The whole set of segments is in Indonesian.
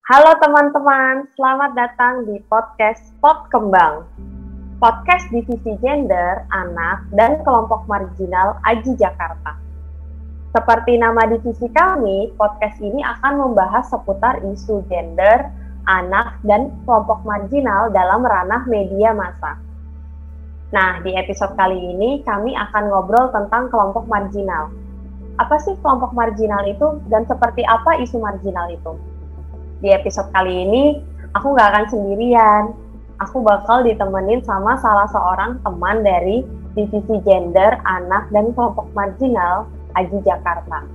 Halo teman-teman, selamat datang di podcast Pot Kembang. Podcast divisi gender, anak, dan kelompok marginal AJI Jakarta. Seperti nama divisi kami, podcast ini akan membahas seputar isu gender, anak, dan kelompok marginal dalam ranah media massa. Nah, di episode kali ini kami akan ngobrol tentang kelompok marginal. Apa sih kelompok marginal itu dan seperti apa isu marginal itu? Di episode kali ini, aku nggak akan sendirian. Aku bakal ditemenin sama salah seorang teman dari divisi gender, anak, dan kelompok marginal AJI Jakarta.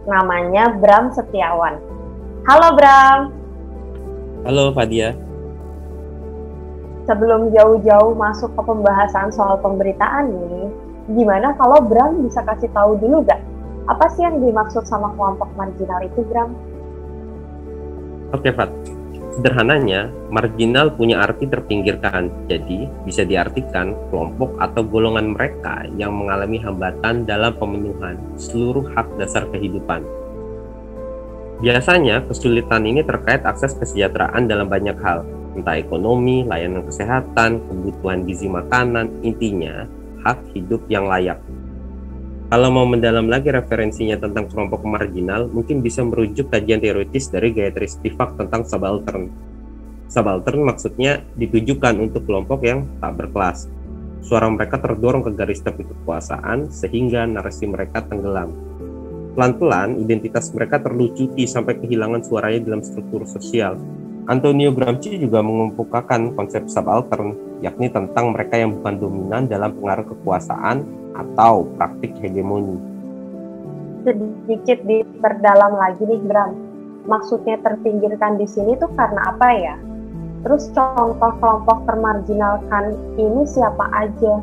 Namanya Bram Setiawan. Halo Bram. Halo Fadia. Sebelum jauh-jauh masuk ke pembahasan soal pemberitaan nih, gimana kalau Bram bisa kasih tahu dulu gak? Apa sih yang dimaksud sama kelompok marginal itu, Bram? Oke, Fat. Sederhananya, marginal punya arti terpinggirkan. Jadi, bisa diartikan kelompok atau golongan mereka yang mengalami hambatan dalam pemenuhan seluruh hak dasar kehidupan. Biasanya, kesulitan ini terkait akses kesejahteraan dalam banyak hal, entah ekonomi, layanan kesehatan, kebutuhan gizi makanan, intinya hak hidup yang layak. Kalau mau mendalam lagi referensinya tentang kelompok marginal, mungkin bisa merujuk kajian teoritis dari Gayatri Spivak tentang subaltern. Subaltern maksudnya ditujukan untuk kelompok yang tak berkelas. Suara mereka terdorong ke garis tepi kekuasaan sehingga narasi mereka tenggelam. Pelan-pelan, identitas mereka terlucuti sampai kehilangan suaranya dalam struktur sosial. Antonio Gramsci juga mengemukakan konsep subaltern, yakni tentang mereka yang bukan dominan dalam pengaruh kekuasaan atau praktik hegemoni. Sedikit diperdalam lagi nih Bram, maksudnya terpinggirkan di sini tuh karena apa ya? Terus contoh kelompok termarginalkan ini siapa aja?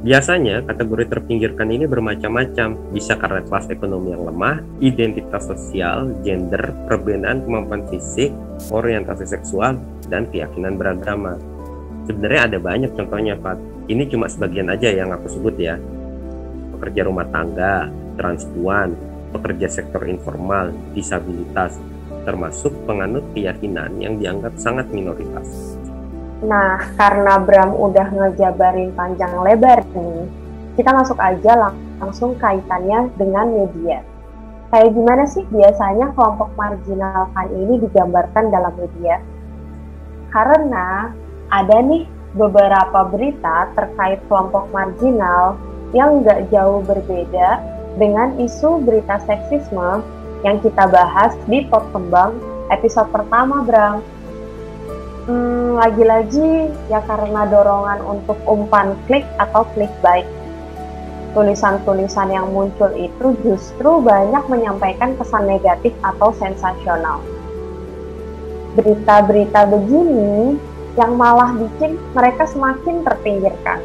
Biasanya kategori terpinggirkan ini bermacam-macam, bisa karena kelas ekonomi yang lemah, identitas sosial, gender, perbedaan kemampuan fisik, orientasi seksual, dan keyakinan beragama. Sebenarnya ada banyak contohnya, Pak. Ini cuma sebagian aja yang aku sebut ya. Pekerja rumah tangga, transpuan, pekerja sektor informal, disabilitas, termasuk penganut keyakinan yang dianggap sangat minoritas. Nah, karena Bram udah ngejabarin panjang lebar nih, kita masuk aja langsung kaitannya dengan media. Kayak gimana sih biasanya kelompok marginalkan ini digambarkan dalam media? Karena ada nih beberapa berita terkait kelompok marginal yang nggak jauh berbeda dengan isu berita seksisme yang kita bahas di Pot Kembang episode pertama, Bram. Lagi-lagi ya karena dorongan untuk umpan klik atau clickbait. Tulisan-tulisan yang muncul itu justru banyak menyampaikan pesan negatif atau sensasional. Berita-berita begini yang malah bikin mereka semakin terpinggirkan.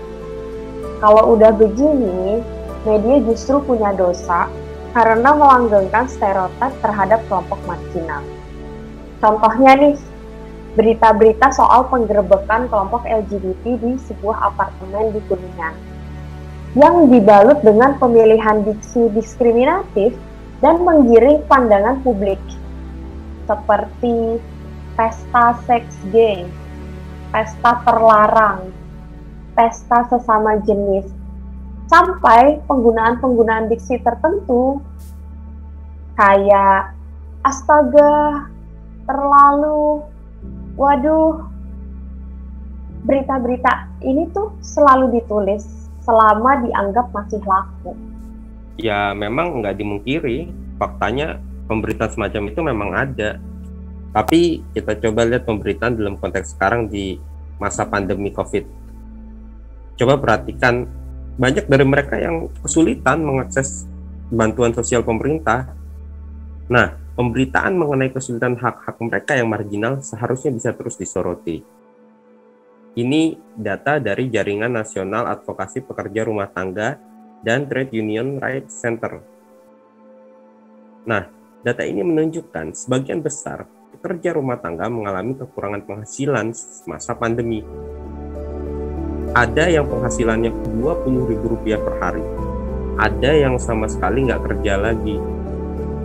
Kalau udah begini, media justru punya dosa karena melanggengkan stereotip terhadap kelompok marginal. Contohnya nih, berita-berita soal penggerebekan kelompok LGBT di sebuah apartemen di Kuningan yang dibalut dengan pemilihan diksi diskriminatif dan menggiring pandangan publik seperti pesta seks gay, pesta terlarang, pesta sesama jenis, sampai penggunaan diksi tertentu kayak astaga, terlalu, waduh. Berita-berita ini tuh selalu ditulis selama dianggap masih laku. Ya memang nggak dimungkiri, faktanya pemberitaan semacam itu memang ada. Tapi kita coba lihat pemberitaan dalam konteks sekarang di masa pandemi COVID. Coba perhatikan, banyak dari mereka yang kesulitan mengakses bantuan sosial pemerintah. Nah, pemberitaan mengenai kesulitan hak-hak mereka yang marginal seharusnya bisa terus disoroti. Ini data dari Jaringan Nasional Advokasi Pekerja Rumah Tangga dan Trade Union Rights Center. Nah, data ini menunjukkan sebagian besar pekerja rumah tangga mengalami kekurangan penghasilan masa pandemi. Ada yang penghasilannya Rp20.000 per hari. Ada yang sama sekali nggak kerja lagi.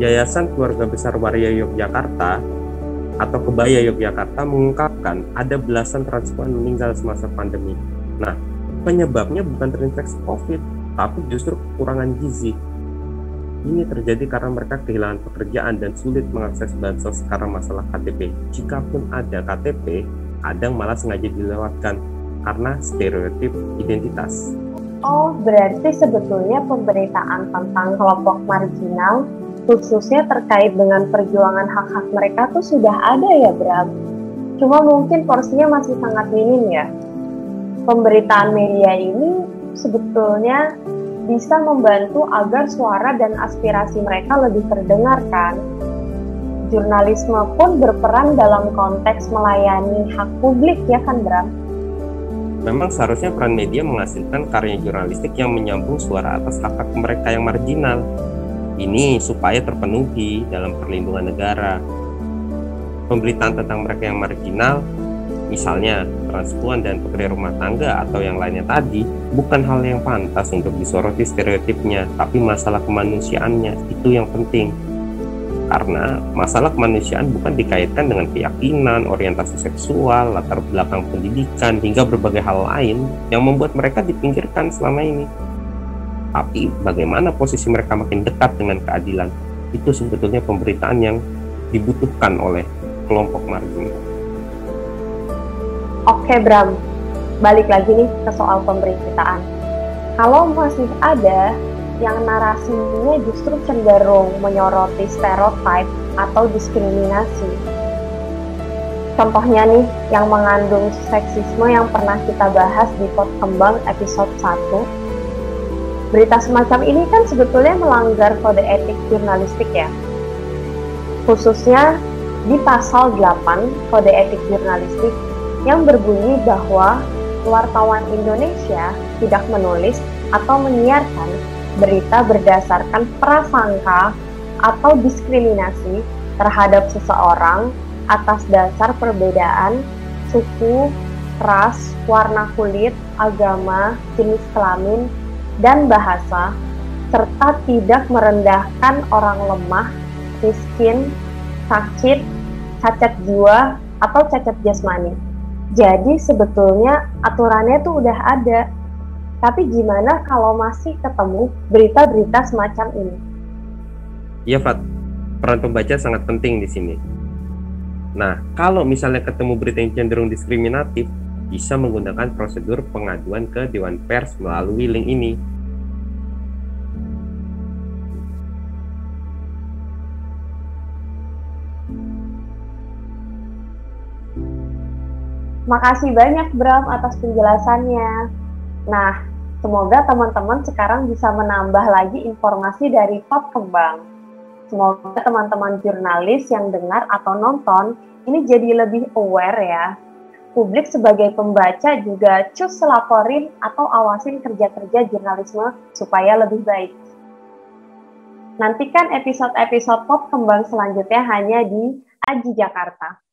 Yayasan Keluarga Besar Waria Yogyakarta atau Kebaya Yogyakarta mengungkapkan ada belasan transpuan meninggal semasa pandemi. Nah, penyebabnya bukan terinfeksi COVID, tapi justru kekurangan gizi. Ini terjadi karena mereka kehilangan pekerjaan dan sulit mengakses bansos karena masalah KTP. Jikapun ada KTP, kadang malah sengaja dilewatkan karena stereotip identitas. Oh, berarti sebetulnya pemberitaan tentang kelompok marginal, khususnya terkait dengan perjuangan hak-hak mereka tuh sudah ada ya, Bram? Cuma mungkin porsinya masih sangat minim ya. Pemberitaan media ini sebetulnya bisa membantu agar suara dan aspirasi mereka lebih terdengar kan. Jurnalisme pun berperan dalam konteks melayani hak publik ya kan, Bram? Memang seharusnya peran media menghasilkan karya jurnalistik yang menyambung suara atas hak-hak mereka yang marginal. Ini supaya terpenuhi dalam perlindungan negara. Pemberitaan tentang mereka yang marginal, misalnya transpuan dan pekerja rumah tangga atau yang lainnya tadi, bukan hal yang pantas untuk disoroti stereotipnya, tapi masalah kemanusiaannya, itu yang penting. Karena masalah kemanusiaan bukan dikaitkan dengan keyakinan, orientasi seksual, latar belakang pendidikan, hingga berbagai hal lain yang membuat mereka dipinggirkan selama ini. Tapi bagaimana posisi mereka makin dekat dengan keadilan, itu sebetulnya pemberitaan yang dibutuhkan oleh kelompok marginal. Oke Bram, balik lagi nih ke soal pemberitaan. Kalau masih ada yang narasinya justru cenderung menyoroti stereotip atau diskriminasi. Contohnya nih, yang mengandung seksisme yang pernah kita bahas di Pot Kembang episode 1. Berita semacam ini kan sebetulnya melanggar kode etik jurnalistik ya. Khususnya di pasal 8 kode etik jurnalistik yang berbunyi bahwa wartawan Indonesia tidak menulis atau menyiarkan berita berdasarkan prasangka atau diskriminasi terhadap seseorang atas dasar perbedaan suku, ras, warna kulit, agama, jenis kelamin, dan bahasa, serta tidak merendahkan orang lemah, miskin, sakit, cacat jiwa, atau cacat jasmani. Jadi sebetulnya aturannya tuh udah ada. Tapi gimana kalau masih ketemu berita-berita semacam ini? Iya, Fat. Peran pembaca sangat penting di sini. Nah, kalau misalnya ketemu berita yang cenderung diskriminatif, bisa menggunakan prosedur pengaduan ke Dewan Pers melalui link ini. Makasih banyak Bram atas penjelasannya. Nah, semoga teman-teman sekarang bisa menambah lagi informasi dari Pot Kembang. Semoga teman-teman jurnalis yang dengar atau nonton ini jadi lebih aware ya. Publik sebagai pembaca juga cus laporin atau awasin kerja-kerja jurnalisme supaya lebih baik. Nantikan episode-episode Pot Kembang selanjutnya hanya di Aji Jakarta.